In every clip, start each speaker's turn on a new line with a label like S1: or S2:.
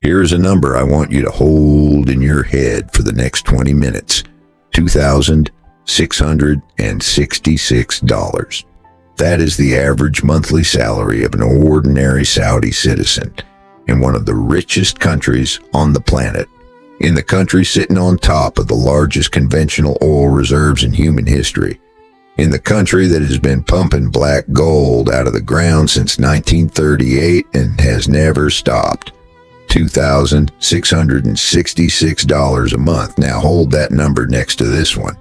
S1: Here is a number I want you to hold in your head for the next 20 minutes. $2,666. That is the average monthly salary of an ordinary Saudi citizen in one of the richest countries on the planet, in the country sitting on top of the largest conventional oil reserves in human history, in the country that has been pumping black gold out of the ground since 1938 and has never stopped. $2,666 a month. Now hold that number next to this one.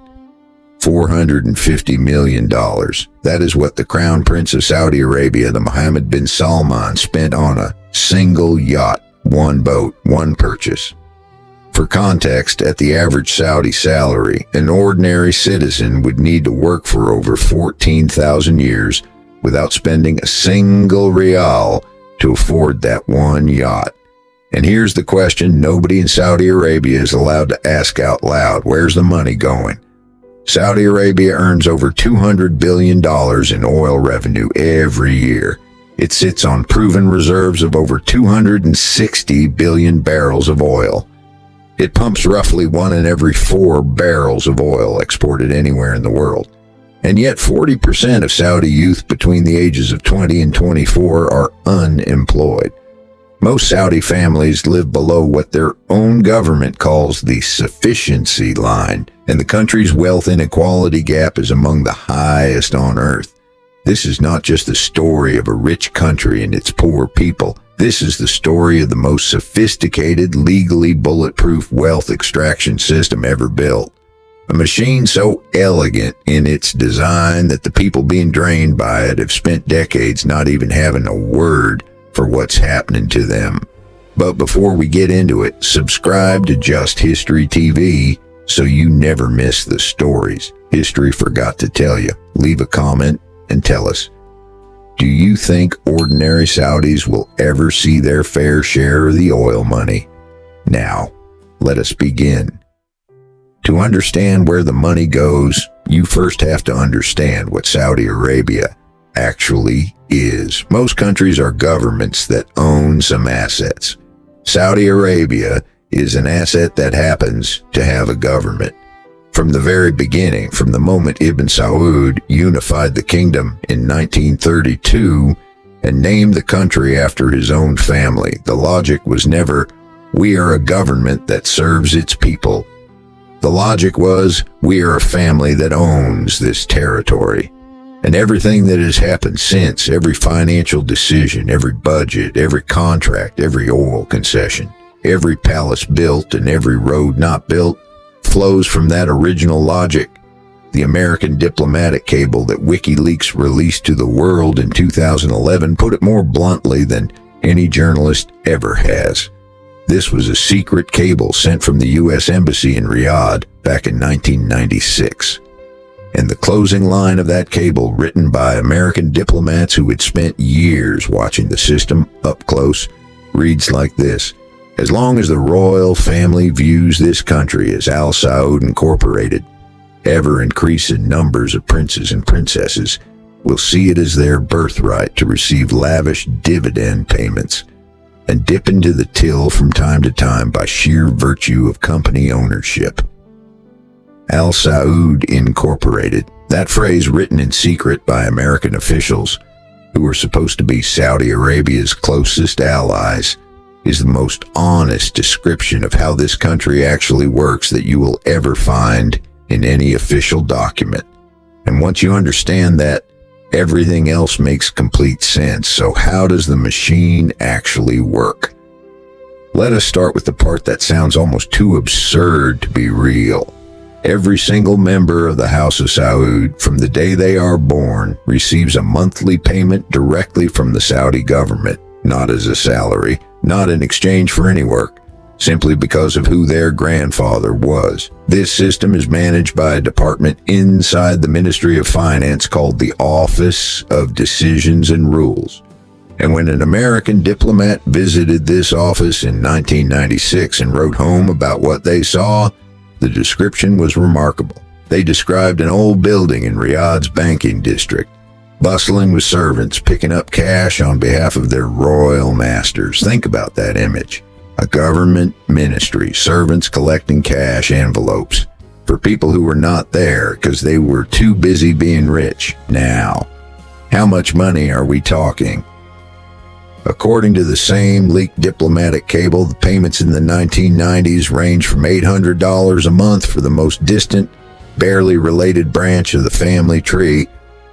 S1: $450 million. That is what the Crown Prince of Saudi Arabia, the Mohammed bin Salman, spent on a single yacht, one boat, one purchase. For context, at the average Saudi salary, an ordinary citizen would need to work for over 14,000 years without spending a single rial to afford that one yacht. And here's the question nobody in Saudi Arabia is allowed to ask out loud. Where's the money going? Saudi Arabia earns over $200 billion in oil revenue every year. It sits on proven reserves of over 260 billion barrels of oil. It pumps roughly 1 in every 4 barrels of oil exported anywhere in the world. And yet 40% of Saudi youth between the ages of 20 and 24 are unemployed. Most Saudi families live below what their own government calls the sufficiency line, and the country's wealth inequality gap is among the highest on earth. This is not just the story of a rich country and its poor people. This is the story of the most sophisticated, legally bulletproof wealth extraction system ever built. A machine so elegant in its design that the people being drained by it have spent decades not even having a word for what's happening to them. But before we get into it, subscribe to Just History TV so you never miss the stories history forgot to tell you. Leave a comment and tell us, do you think ordinary Saudis will ever see their fair share of the oil money? Now, let us begin. To understand where the money goes, you first have to understand what Saudi Arabia actually is. Most countries are governments that own some assets. Saudi Arabia is an asset that happens to have a government. From the very beginning, from the moment Ibn Saud unified the kingdom in 1932 and named the country after his own family, the logic was never, we are a government that serves its people. The logic was, we are a family that owns this territory. And everything that has happened since, every financial decision, every budget, every contract, every oil concession, every palace built and every road not built, flows from that original logic. The American diplomatic cable that WikiLeaks released to the world in 2011 put it more bluntly than any journalist ever has. This was a secret cable sent from the U.S. Embassy in Riyadh back in 1996. And the closing line of that cable, written by American diplomats who had spent years watching the system up close, reads like this: as long as the royal family views this country as Saud Incorporated, ever-increasing numbers of princes and princesses will see it as their birthright to receive lavish dividend payments and dip into the till from time to time by sheer virtue of company ownership. Saud Incorporated, that phrase written in secret by American officials who were supposed to be Saudi Arabia's closest allies, is the most honest description of how this country actually works that you will ever find in any official document. And once you understand that, everything else makes complete sense. So how does the machine actually work? Let us start with the part that sounds almost too absurd to be real. Every single member of the House of Saud, from the day they are born, receives a monthly payment directly from the Saudi government, not as a salary, not in exchange for any work, simply because of who their grandfather was. This system is managed by a department inside the Ministry of Finance called the Office of Decisions and Rules. And when an American diplomat visited this office in 1996 and wrote home about what they saw, the description was remarkable. They described an old building in Riyadh's banking district, bustling with servants picking up cash on behalf of their royal masters. Think about that image. A government ministry, servants collecting cash envelopes for people who were not there because they were too busy being rich. Now, how much money are we talking? According to the same leaked diplomatic cable, the payments in the 1990s ranged from $800 a month for the most distant, barely related branch of the family tree,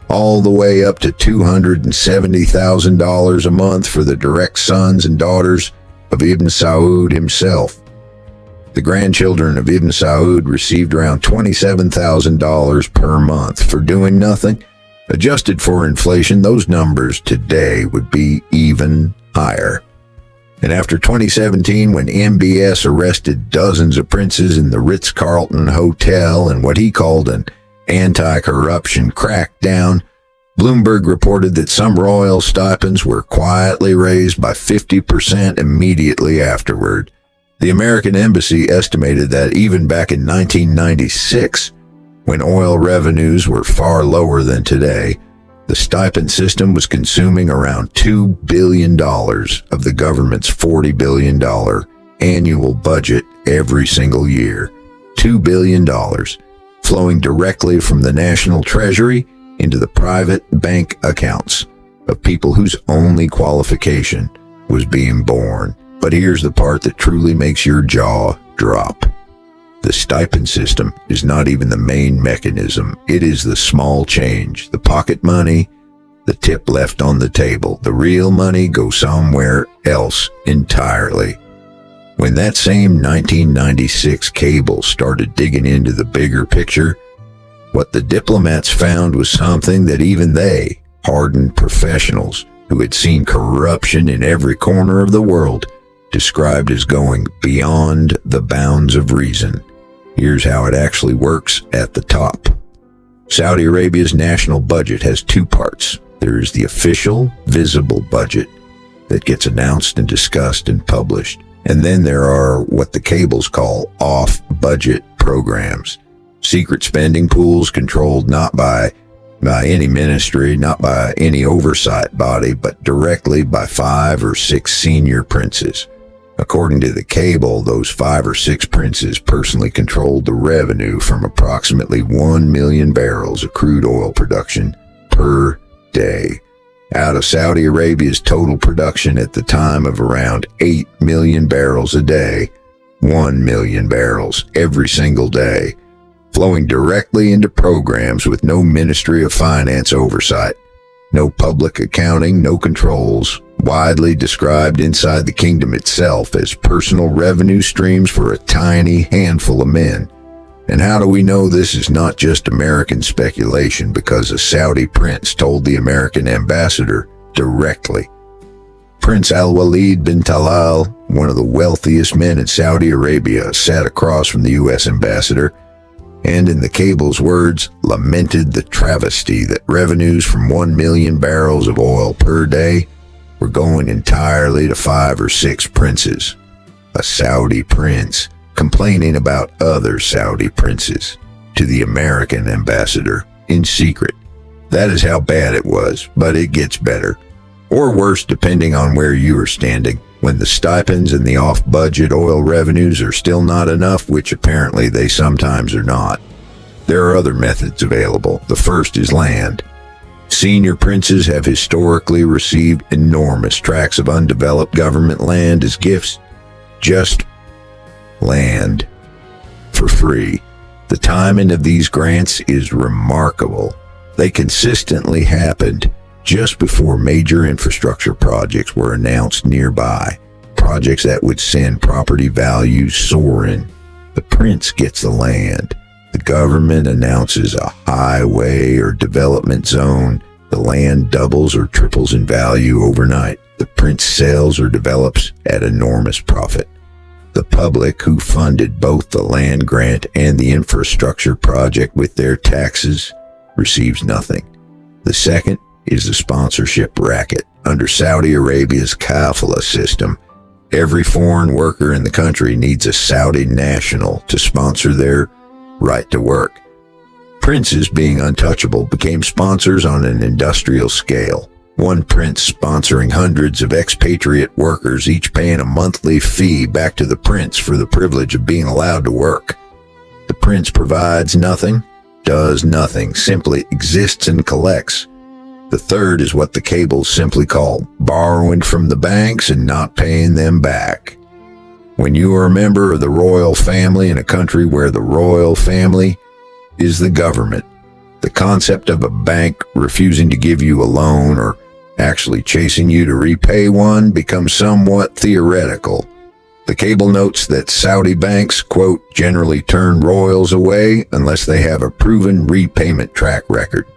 S1: all the way up to $270,000 a month for the direct sons and daughters of Ibn Saud himself. The grandchildren of Ibn Saud received around $27,000 per month for doing nothing. Adjusted for inflation, those numbers today would be even higher. And after 2017, when MBS arrested dozens of princes in the Ritz-Carlton Hotel in what he called an anti-corruption crackdown, Bloomberg reported that some royal stipends were quietly raised by 50% immediately afterward. The American embassy estimated that even back in 1996, when oil revenues were far lower than today, the stipend system was consuming around $2 billion of the government's $40 billion annual budget every single year. $2 billion flowing directly from the national treasury into the private bank accounts of people whose only qualification was being born. But here's the part that truly makes your jaw drop. The stipend system is not even the main mechanism. It is the small change, the pocket money, the tip left on the table. The real money goes somewhere else entirely. When that same 1996 cable started digging into the bigger picture, what the diplomats found was something that even they, hardened professionals who had seen corruption in every corner of the world, described as going beyond the bounds of reason. Here's how it actually works at the top. Saudi Arabia's national budget has two parts. There is the official, visible budget that gets announced and discussed and published. And then there are what the cables call off-budget programs. Secret spending pools controlled not by any ministry, not by any oversight body, but directly by 5 or 6 senior princes. According to the cable, those 5 or 6 princes personally controlled the revenue from approximately 1 million barrels of crude oil production per day. Out of Saudi Arabia's total production at the time of around 8 million barrels a day, 1 million barrels every single day, flowing directly into programs with no Ministry of Finance oversight, no public accounting, no controls, widely described inside the kingdom itself as personal revenue streams for a tiny handful of men. And how do we know this is not just American speculation? Because a Saudi prince told the American ambassador directly. Prince Al-Walid bin Talal, one of the wealthiest men in Saudi Arabia, sat across from the U.S. ambassador and, in the cable's words, lamented the travesty that revenues from 1 million barrels of oil per day were going entirely to 5 or 6 princes. A Saudi prince complaining about other Saudi princes to the American ambassador in secret. That is how bad it was, but it gets better. Or worse, depending on where you are standing. When the stipends and the off-budget oil revenues are still not enough, which apparently they sometimes are not, there are other methods available. The first is land. Senior princes have historically received enormous tracts of undeveloped government land as gifts. Just land for free. The timing of these grants is remarkable. They consistently happened just before major infrastructure projects were announced nearby, projects that would send property values soaring. The prince gets the land. The government announces a highway or development zone. The land doubles or triples in value overnight. The prince sells or develops at enormous profit. The public, who funded both the land grant and the infrastructure project with their taxes, receives nothing. The second is the sponsorship racket. Under Saudi Arabia's kafala system, every foreign worker in the country needs a Saudi national to sponsor their right to work. Princes, being untouchable, became sponsors on an industrial scale. One prince sponsoring hundreds of expatriate workers, each paying a monthly fee back to the prince for the privilege of being allowed to work. The prince provides nothing, does nothing, simply exists and collects. The third is what the cables simply call borrowing from the banks and not paying them back. When you are a member of the royal family in a country where the royal family is the government, the concept of a bank refusing to give you a loan or actually chasing you to repay one becomes somewhat theoretical. The cable notes that Saudi banks, quote, generally turn royals away unless they have a proven repayment track record.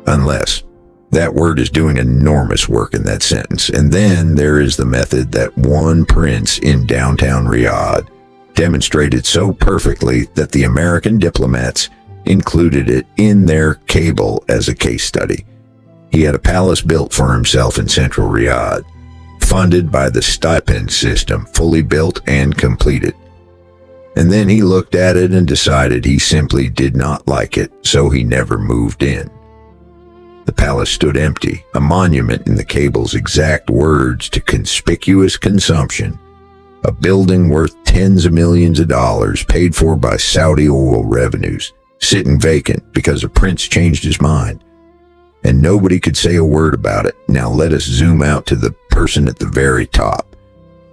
S1: Unless. That word is doing enormous work in that sentence. And then there is the method that one prince in downtown Riyadh demonstrated so perfectly that the American diplomats included it in their cable as a case study. He had a palace built for himself in central Riyadh, funded by the stipend system, fully built and completed. And then he looked at it and decided he simply did not like it, so he never moved in. The palace stood empty, a monument in the cable's exact words to conspicuous consumption, a building worth tens of millions of dollars paid for by Saudi oil revenues, sitting vacant because a prince changed his mind. And nobody could say a word about it. Now let us zoom out to the person at the very top.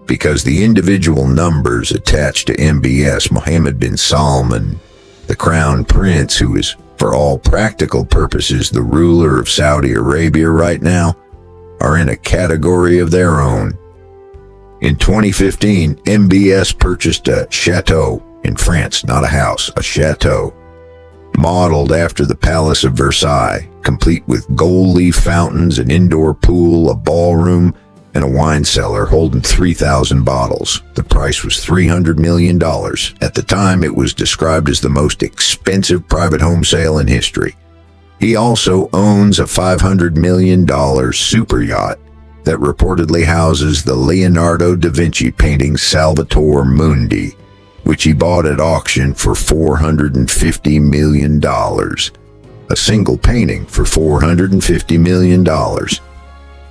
S1: Because the individual numbers attached to MBS, Mohammed bin Salman, the crown prince, who is for all practical purposes the ruler of Saudi Arabia right now, are in a category of their own. In 2015, MBS purchased a chateau in France, not a house, a chateau, modeled after the Palace of Versailles, complete with gold leaf fountains, an indoor pool, a ballroom, and a wine cellar holding 3,000 bottles. The price was $300 million. At the time, it was described as the most expensive private home sale in history. He also owns a $500 million super yacht that reportedly houses the Leonardo da Vinci painting Salvator Mundi, which he bought at auction for $450 million. A single painting for $450 million.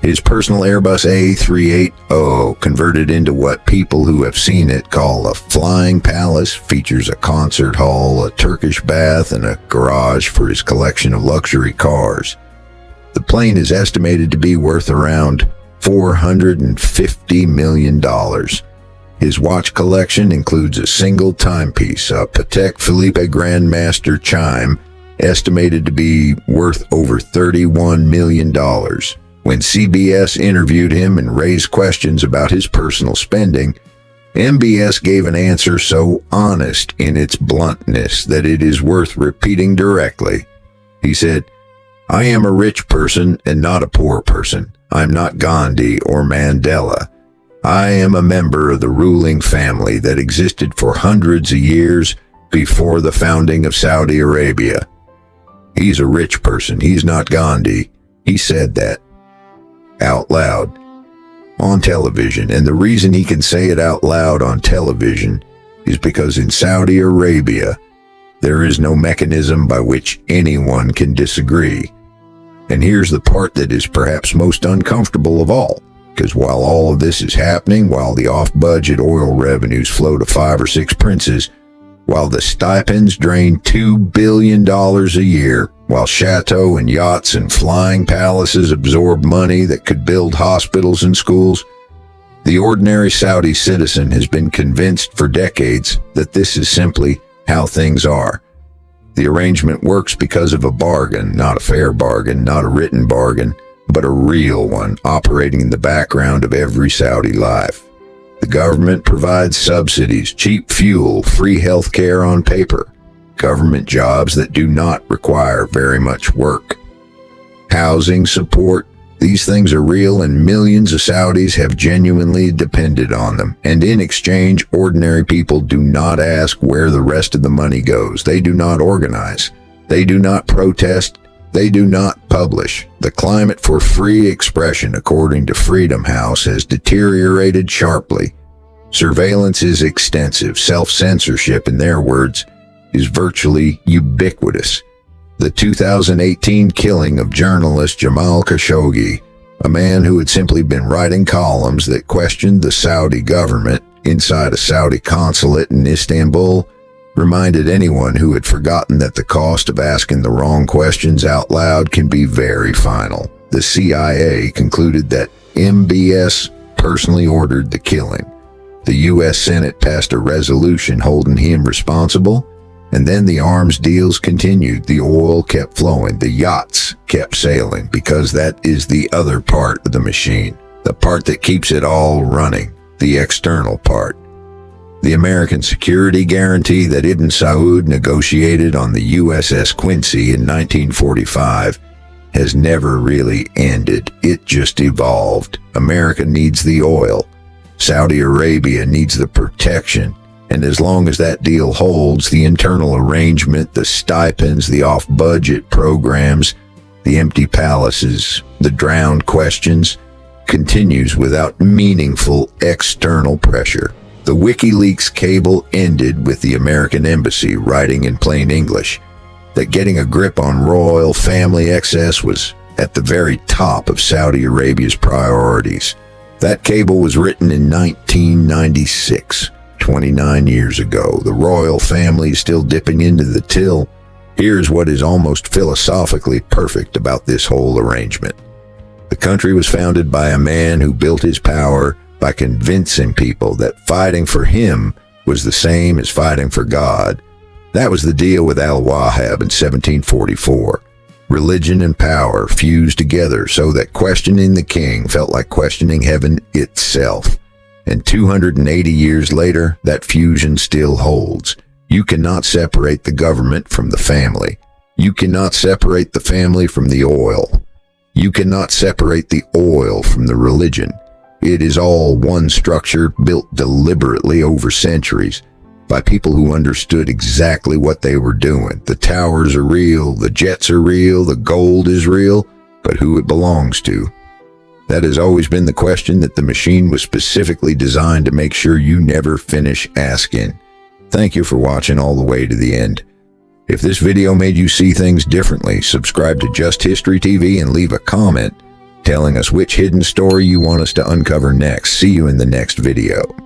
S1: His personal Airbus A380, converted into what people who have seen it call a flying palace, features a concert hall, a Turkish bath, and a garage for his collection of luxury cars. The plane is estimated to be worth around $450 million. His watch collection includes a single timepiece, a Patek Philippe Grandmaster chime, estimated to be worth over $31 million. When CBS interviewed him and raised questions about his personal spending, MBS gave an answer so honest in its bluntness that it is worth repeating directly. He said, "I am a rich person and not a poor person. I'm not Gandhi or Mandela. I am a member of the ruling family that existed for hundreds of years before the founding of Saudi Arabia." He's a rich person. He's not Gandhi. He said that out loud on television. And the reason he can say it out loud on television is because in Saudi Arabia, there is no mechanism by which anyone can disagree. And here's the part that is perhaps most uncomfortable of all. Because while all of this is happening, while the off-budget oil revenues flow to 5 or 6 princes, while the stipends drain $2 billion a year, while chateaux and yachts and flying palaces absorb money that could build hospitals and schools, the ordinary Saudi citizen has been convinced for decades that this is simply how things are. The arrangement works because of a bargain, not a fair bargain, not a written bargain, but a real one operating in the background of every Saudi life. The government provides subsidies, cheap fuel, free health care on paper, government jobs that do not require very much work, housing support. These things are real, and millions of Saudis have genuinely depended on them. And in exchange, ordinary people do not ask where the rest of the money goes. They do not organize. They do not protest. They do not publish. The climate for free expression, according to Freedom House, has deteriorated sharply. Surveillance is extensive. Self-censorship, in their words, is virtually ubiquitous. The 2018 killing of journalist Jamal Khashoggi a man who had simply been writing columns that questioned the Saudi government inside a Saudi consulate in Istanbul, reminded anyone who had forgotten that the cost of asking the wrong questions out loud can be very final. The CIA concluded that MBS personally ordered the killing. The U.S. Senate passed a resolution holding him responsible, and then the arms deals continued. The oil kept flowing, the yachts kept sailing, because that is the other part of the machine, the part that keeps it all running, the external part. The American security guarantee that Ibn Saud negotiated on the USS Quincy in 1945 has never really ended. It just evolved. America needs the oil. Saudi Arabia needs the protection. And as long as that deal holds, the internal arrangement, the stipends, the off-budget programs, the empty palaces, the drowned questions, continues without meaningful external pressure. The WikiLeaks cable ended with the American embassy writing in plain English that getting a grip on royal family excess was at the very top of Saudi Arabia's priorities. That cable was written in 1996, 29 years ago. The royal family is still dipping into the till. Here's what is almost philosophically perfect about this whole arrangement. The country was founded by a man who built his power by convincing people that fighting for him was the same as fighting for God. That was the deal with Al-Wahhab in 1744. Religion and power fused together so that questioning the king felt like questioning heaven itself. And 280 years later, that fusion still holds. You cannot separate the government from the family. You cannot separate the family from the oil. You cannot separate the oil from the religion. It is all one structure built deliberately over centuries by people who understood exactly what they were doing. The towers are real, the jets are real, the gold is real, but who it belongs to. That has always been the question that the machine was specifically designed to make sure you never finish asking. Thank you for watching all the way to the end. If this video made you see things differently, subscribe to Just History TV and leave a comment telling us which hidden story you want us to uncover next. See you in the next video.